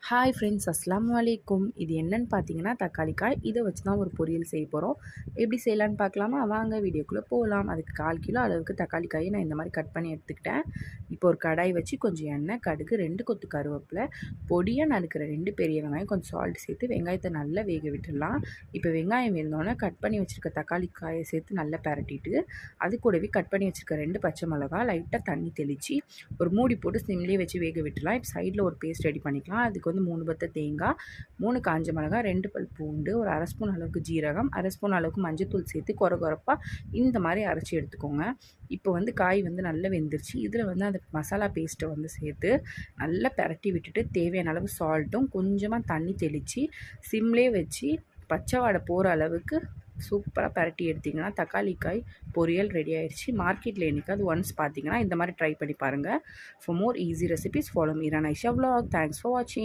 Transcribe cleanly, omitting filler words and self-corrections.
Hi friends, அஸ்ஸலாமு அலைக்கும். இது என்னன்னு பார்த்தீங்கன்னா தக்காளி காய். இதை வச்சு தான் ஒரு பொரியல் செய்ய போகிறோம். எப்படி செய்யலான்னு பார்க்கலாமா? வாங்க வீடியோக்குள்ளே போகலாம். அதுக்கு 1/4 கிலோ அளவுக்கு தக்காளி காயை நான் இந்த மாதிரி கட் பண்ணி எடுத்துக்கிட்டேன். இப்போ ஒரு கடாய் வச்சு கொஞ்சம் எண்ணெய், கடுகு, 2 கொத்து கருவேப்பிலை, பொடியாக நறுக்கிற 2 பெரிய வெங்காயம், கொஞ்சம் சால்ட் சேர்த்து வெங்காயத்தை நல்லா வேக விட்டுடலாம். இப்போ வெங்காயம் வெந்தோடனே கட் பண்ணி வச்சுருக்க தக்காளி காயை சேர்த்து நல்லா பரட்டிட்டு, அது கூடவே கட் பண்ணி வச்சுருக்க 2 பச்சை மிளகாய் லைட்டாக தண்ணி தெளித்து ஒரு மூடி போட்டு சிம்லேயே வச்சு வேக விட்டுலாம். இப்போ சைடில் ஒரு பேஸ்ட் ரெடி பண்ணிக்கலாம். அதுக்கு 3 பத்த தேங்காய், 3 காஞ்ச மிளகாய், 2 பல் பூண்டு, ஒரு 1/2 ஸ்பூன் அளவுக்கு ஜீரகம், 1/2 ஸ்பூன் அளவுக்கு மஞ்சத்தூள் சேர்த்து கொரகொரப்பாக இந்த மாதிரி அரைச்சி எடுத்துக்கோங்க. இப்போ காய் நல்லா வெந்துருச்சு. இதில் அந்த மசாலா பேஸ்ட்டை சேர்த்து நல்லா பிரட்டி விட்டுட்டு தேவையான அளவு சால்ட்டும் கொஞ்சமாக தண்ணி தெளித்து சிம்லே வச்சு பச்சை வாடை போகிற அளவுக்கு சூப்பராக பரட்டி எடுத்திங்கன்னா தக்காளி காய் பொரியல் ரெடி ஆயிடுச்சு. மார்க்கெட்டில் என்னைக்காவது ஒன்ஸ் பார்த்தீங்கன்னா இந்த மாதிரி ட்ரை பண்ணி பாருங்கள். For more easy recipes follow me Ron Aisha vlog. Thanks for வாட்சிங்.